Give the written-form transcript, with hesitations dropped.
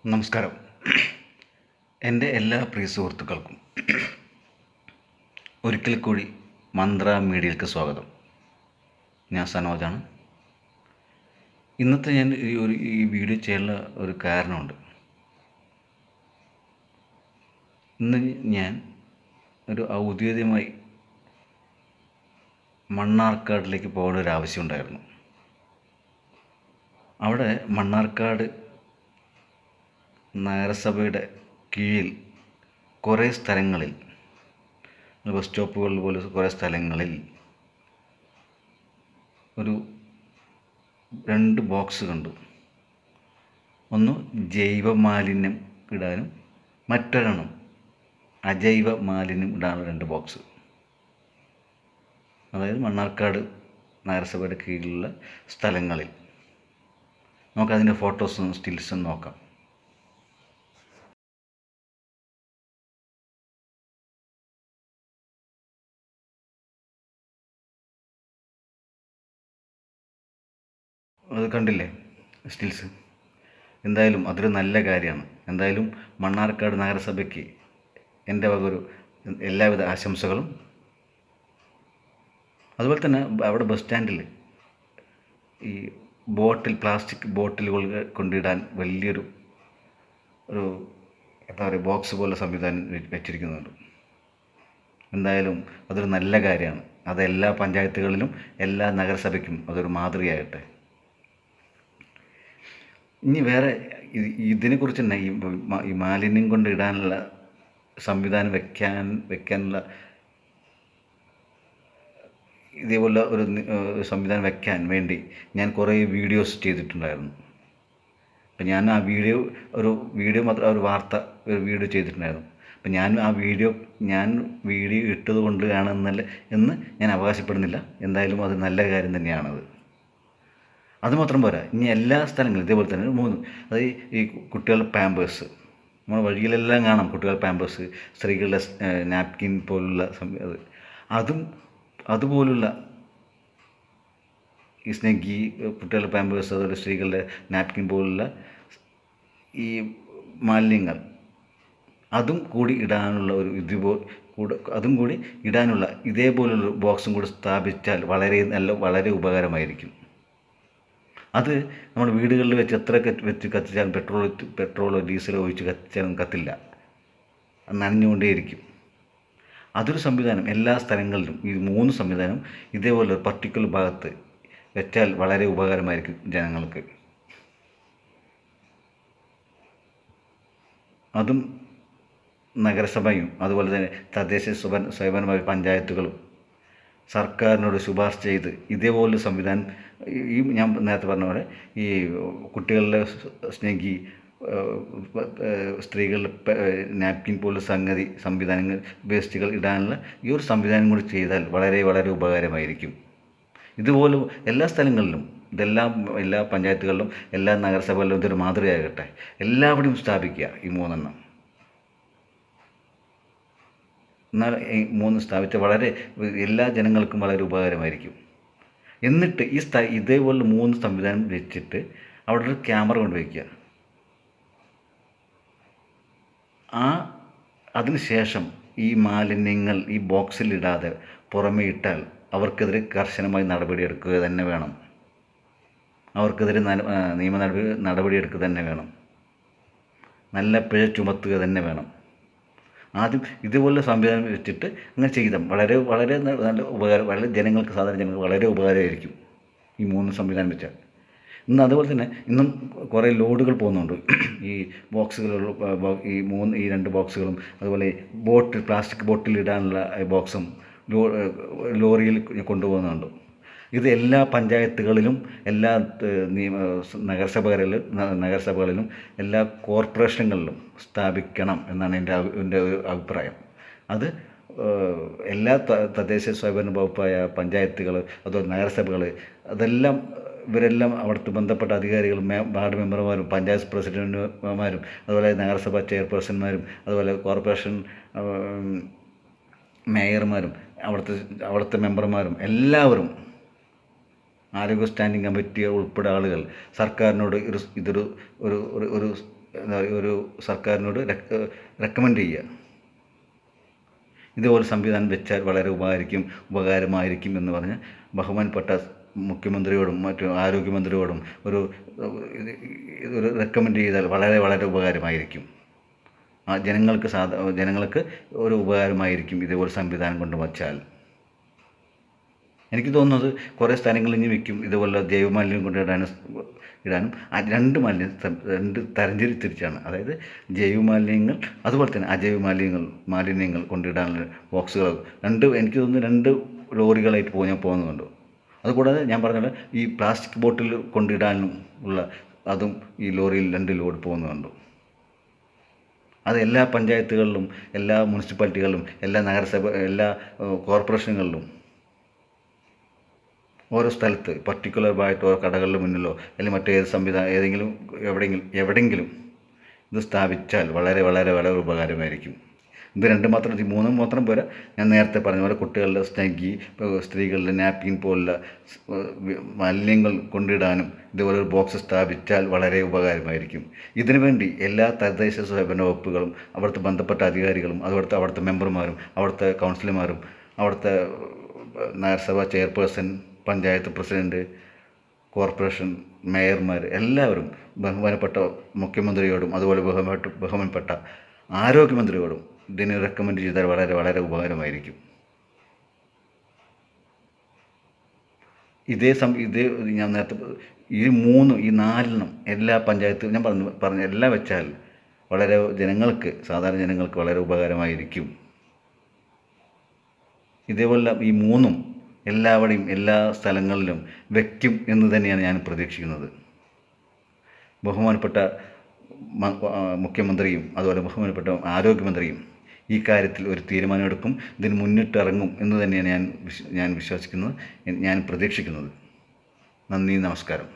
നമസ്കാരം. എൻ്റെ എല്ലാ പ്രിയ സുഹൃത്തുക്കൾക്കും ഒരിക്കൽ കൂടി മന്ത്ര മീഡിയയിലേക്ക് സ്വാഗതം. ഞാൻ സനോജാണ്. ഇന്നത്തെ ഞാൻ ഈ വീഡിയോ ചെയ്യാനുള്ള ഒരു കാരണമുണ്ട്. ഇന്ന് ഞാൻ ഒരു ഔദ്യോഗികമായി മണ്ണാർക്കാടിലേക്ക് പോകേണ്ട ഒരു ആവശ്യമുണ്ടായിരുന്നു. അവിടെ മണ്ണാർക്കാട് നഗരസഭയുടെ കീഴിൽ കുറേ സ്ഥലങ്ങളിൽ, ബസ് സ്റ്റോപ്പുകൾ പോലെ കുറേ സ്ഥലങ്ങളിൽ ഒരു 2 ബോക്സ് കണ്ടു. ഒന്ന് ജൈവ മാലിന്യം ഇടാനും മറ്റൊരെണ്ണം അജൈവ മാലിന്യം ഇടാനുള്ള 2 ബോക്സ്. അതായത് മണ്ണാർക്കാട് നഗരസഭയുടെ കീഴിലുള്ള സ്ഥലങ്ങളിൽ. നമുക്കതിൻ്റെ ഫോട്ടോസും സ്റ്റിൽസും നോക്കാം. അത് കണ്ടില്ലേ സ്റ്റിൽസ്? എന്തായാലും അതൊരു നല്ല കാര്യമാണ്. എന്തായാലും മണ്ണാർക്കാട് നഗരസഭയ്ക്ക് എൻ്റെ വക ഒരു എല്ലാവിധ ആശംസകളും. അതുപോലെ തന്നെ അവിടെ ബസ് സ്റ്റാൻഡിൽ ഈ പ്ലാസ്റ്റിക് ബോട്ടിലുകൾ കൊണ്ടിടാൻ വലിയൊരു എന്താ പറയുക, ബോക്സ് പോലെ സംവിധാനം വെച്ചിരിക്കുന്നുണ്ട്. എന്തായാലും അതൊരു നല്ല കാര്യമാണ്. അത് എല്ലാ പഞ്ചായത്തുകളിലും എല്ലാ നഗരസഭയ്ക്കും അതൊരു മാതൃകയാകട്ടെ. ഇനി വേറെ ഇതിനെക്കുറിച്ച് തന്നെ ഈ മാലിന്യം കൊണ്ട് ഇടാനുള്ള സംവിധാനം വെക്കാനുള്ള ഇതേപോലെ ഒരു സംവിധാനം വെക്കാൻ വേണ്ടി ഞാൻ കുറേ വീഡിയോസ് ചെയ്തിട്ടുണ്ടായിരുന്നു. അപ്പം ഞാൻ ആ വീഡിയോ മാത്രം ഒരു വീഡിയോ ചെയ്തിട്ടുണ്ടായിരുന്നു. അപ്പം ഞാൻ വീഡിയോ ഇട്ടത് കൊണ്ടാണ് എന്ന് ഞാൻ അവകാശപ്പെടുന്നില്ല. എന്തായാലും അത് നല്ല കാര്യം തന്നെയാണത്. അതുമാത്രം പോരാ, ഇനി എല്ലാ സ്ഥലങ്ങളും ഇതേപോലെ തന്നെ 3, അതായത് ഈ കുട്ടികളുടെ പാമ്പേഴ്സ്, നമ്മൾ വഴിയിലെല്ലാം കാണാം കുട്ടികളുടെ പാമ്പേഴ്സ്, സ്ത്രീകളുടെ നാപ്കിൻ പോലുള്ള അതുപോലുള്ള ഈ സ്നെഗ്ഗി, കുട്ടികളുടെ പാമ്പേഴ്സ്, അതുപോലെ സ്ത്രീകളുടെ നാപ്കിൻ പോലുള്ള ഈ മാലിന്യങ്ങൾ അതും കൂടി ഇടാനുള്ള ഇതേപോലുള്ള ബോക്സും കൂടി സ്ഥാപിച്ചാൽ വളരെ ഉപകാരമായിരിക്കും. അത് നമ്മുടെ വീടുകളിൽ വെച്ച് എത്രയൊക്കെ കത്തിച്ചാലും പെട്രോളോ ഡീസലോ ഒഴിച്ച് കത്തിച്ചാലും കത്തില്ല, നനഞ്ഞുകൊണ്ടേയിരിക്കും. അതൊരു സംവിധാനം എല്ലാ സ്ഥലങ്ങളിലും, ഈ 3 സംവിധാനം ഇതേപോലെ ഒരു പർട്ടിക്കുലർ ഭാഗത്ത് വെച്ചാൽ വളരെ ഉപകാരമായിരിക്കും ജനങ്ങൾക്ക്. അതും നഗരസഭയും അതുപോലെ തന്നെ തദ്ദേശ സ്വയംഭരണ പഞ്ചായത്തുകളും സർക്കാരിനോട് ശുപാർശ ചെയ്ത് ഇതേപോലൊരു സംവിധാനം, ഞാൻ നേരത്തെ പറഞ്ഞ പോലെ ഈ കുട്ടികളുടെ സ്നെഗ്ഗി, സ്ത്രീകളുടെ നാപ്കിൻ പോലുള്ള സംവിധാനങ്ങൾ, വേസ്റ്റുകൾ ഇടാനുള്ള ഈ ഒരു സംവിധാനം കൂടി ചെയ്താൽ വളരെ ഉപകാരമായിരിക്കും. ഇതുപോലെ എല്ലാ സ്ഥലങ്ങളിലും, എല്ലാ പഞ്ചായത്തുകളിലും എല്ലാ നഗരസഭകളിലും ഇതൊരു മാതൃകയാകട്ടെ. എല്ലാവിടെയും സ്ഥാപിക്കുക ഈ 3 എന്നാൽ ഈ 3 സ്ഥാപിച്ച എല്ലാ ജനങ്ങൾക്കും വളരെ ഉപകാരമായിരിക്കും. എന്നിട്ട് ഇതേപോലെ 3 സംവിധാനം വെച്ചിട്ട് അവിടെ ഒരു ക്യാമറ കൊണ്ടുവയ്ക്കുക. അതിനുശേഷം ഈ മാലിന്യങ്ങൾ ഈ ബോക്സിലിടാതെ പുറമേ ഇട്ടാൽ അവർക്കെതിരെ കർശനമായി നടപടിയെടുക്കുക തന്നെ വേണം. അവർക്കെതിരെ നിയമ നടപടിയെടുക്കുക തന്നെ വേണം. നല്ല പിഴ ചുമത്തുക തന്നെ വേണം. ആദ്യം ഇതുപോലെ സംവിധാനം വെച്ചിട്ട് അങ്ങനെ ചെയ്താൽ വളരെ നല്ല ഉപകാരം, സാധാരണ ജനങ്ങൾക്ക് വളരെ ഉപകാരമായിരിക്കും ഈ 3 സംവിധാനം വെച്ചാൽ. ഇന്ന് അതുപോലെ തന്നെ ഇന്നും കുറേ ലോഡുകൾ പോകുന്നുണ്ട്. ഈ ബോക്സുകളുള്ള ഈ 2 ബോക്സുകളും അതുപോലെ പ്ലാസ്റ്റിക് ബോട്ടിൽ ഇടാനുള്ള ബോക്സും ലോറിയിൽ കൊണ്ടുപോകുന്നുണ്ട്. ഇത് എല്ലാ പഞ്ചായത്തുകളിലും എല്ലാ നഗരസഭകളിലും എല്ലാ കോർപ്പറേഷനുകളിലും സ്ഥാപിക്കണം എന്നാണ് എൻ്റെ ഒരു അഭിപ്രായം. അത് എല്ലാ തദ്ദേശ സ്വയംഭരണ വകുപ്പായ പഞ്ചായത്തുകൾ, അതുപോലെ നഗരസഭകൾ, ഇവരെല്ലാം അവിടുത്തെ ബന്ധപ്പെട്ട അധികാരികളും, വാർഡ് മെമ്പർമാരും, പഞ്ചായത്ത് പ്രസിഡന്റുമാരും, അതുപോലെ നഗരസഭ ചെയർപേഴ്സന്മാരും, അതുപോലെ കോർപ്പറേഷൻ മേയർമാരും, അവിടുത്തെ മെമ്പർമാരും എല്ലാവരും, ആരോഗ്യ സ്റ്റാൻഡിംഗ് കമ്മിറ്റി ഉൾപ്പെടെ ആളുകൾ സർക്കാരിനോട് ഇതൊരു എന്താ പറയുക, ഒരു സർക്കാരിനോട് റെക്കമെൻഡ് ചെയ്യുക. ഇതുപോലെ സംവിധാനം വെച്ചാൽ വളരെ ഉപകാരമായിരിക്കും എന്ന് പറഞ്ഞ് ബഹുമാനപ്പെട്ട മുഖ്യമന്ത്രിയോടും മറ്റു ആരോഗ്യമന്ത്രിയോടും ഒരു റെക്കമെൻഡ് ചെയ്താൽ വളരെ ഉപകാരമായിരിക്കും. ജനങ്ങൾക്ക് ഒരു ഉപകാരമായിരിക്കും ഇതുപോലെ സംവിധാനം കൊണ്ട് വച്ചാൽ. എനിക്ക് തോന്നുന്നത് കുറേ സ്ഥലങ്ങളിൽ ഇനി വയ്ക്കും ഇതുപോലെ ജൈവമാലിന്യം കൊണ്ടിടാനും രണ്ട് തരംതിരിച്ചാണ്. അതായത് ജൈവമാലിന്യങ്ങൾ അതുപോലെ തന്നെ അജൈവ മാലിന്യങ്ങൾ കൊണ്ടിടാനുള്ള ബോക്സുകൾ എനിക്ക് തോന്നുന്നു 2 ലോറികളായിട്ട് ഞാൻ പോകുന്നുണ്ട്. അതുകൂടാതെ ഞാൻ പറഞ്ഞത് ഈ പ്ലാസ്റ്റിക് ബോട്ടിൽ കൊണ്ടിടാനും ഉള്ള അതും ഈ ലോറിയിൽ 2 ലോഡ് പോകുന്നുണ്ട്. അത് എല്ലാ പഞ്ചായത്തുകളിലും, എല്ലാ മുനിസിപ്പാലിറ്റികളിലും, എല്ലാ എല്ലാ കോർപ്പറേഷനുകളിലും, ഓരോ സ്ഥലത്ത് പർട്ടിക്കുലറായിട്ട് ഓരോ കടകളുടെ മുന്നിലോ അല്ലെങ്കിൽ മറ്റേത് എവിടെയെങ്കിലും ഇത് സ്ഥാപിച്ചാൽ വളരെ ഉപകാരമായിരിക്കും. ഇത് 2 മാത്രം 3 മാത്രം പോരാ. ഞാൻ നേരത്തെ പറഞ്ഞ പോലെ കുട്ടികളുടെ സ്നഗ്ഗി, സ്ത്രീകളുടെ നാപ്കിൻ പോലുള്ള മാലിന്യങ്ങൾ കൊണ്ടിടാനും ഇതുപോലെ ഒരു ബോക്സ് സ്ഥാപിച്ചാൽ വളരെ ഉപകാരമായിരിക്കും. ഇതിനുവേണ്ടി എല്ലാ തദ്ദേശ സ്വയംഭരണ വകുപ്പുകളും അവിടുത്തെ ബന്ധപ്പെട്ട അധികാരികളും അവിടുത്തെ മെമ്പർമാരും അവിടുത്തെ കൗൺസിലർമാരും അവിടുത്തെ നഗരസഭ ചെയർപേഴ്സൺ, പഞ്ചായത്ത് പ്രസിഡൻറ്റ്, കോർപ്പറേഷൻ മേയർമാർ എല്ലാവരും ബഹുമാനപ്പെട്ട മുഖ്യമന്ത്രിയോടും അതുപോലെ ബഹുമാനപ്പെട്ട ആരോഗ്യമന്ത്രിയോടും ഇതിനെ റെക്കമെൻഡ് ചെയ്താൽ വളരെ ഉപകാരമായിരിക്കും. ഇതേ ഞാൻ നേരത്തെ ഈ 4 എല്ലാ പഞ്ചായത്തും ഞാൻ പറഞ്ഞ എല്ലാം വെച്ചാൽ സാധാരണ ജനങ്ങൾക്ക് വളരെ ഉപകാരമായിരിക്കും. ഇതേപോലെ ഈ 3 എല്ലാവിടെയും എല്ലാ സ്ഥലങ്ങളിലും വയ്ക്കും എന്ന് തന്നെയാണ് ഞാൻ പ്രതീക്ഷിക്കുന്നത്. ബഹുമാനപ്പെട്ട മുഖ്യമന്ത്രിയും അതുപോലെ ബഹുമാനപ്പെട്ട ആരോഗ്യമന്ത്രിയും ഈ കാര്യത്തിൽ ഒരു തീരുമാനമെടുക്കും, ഇതിന് മുന്നിട്ടിറങ്ങും എന്ന് തന്നെയാണ് ഞാൻ വിശ്വസിക്കുന്നത്, ഞാൻ പ്രതീക്ഷിക്കുന്നത്. നന്ദി, നമസ്കാരം.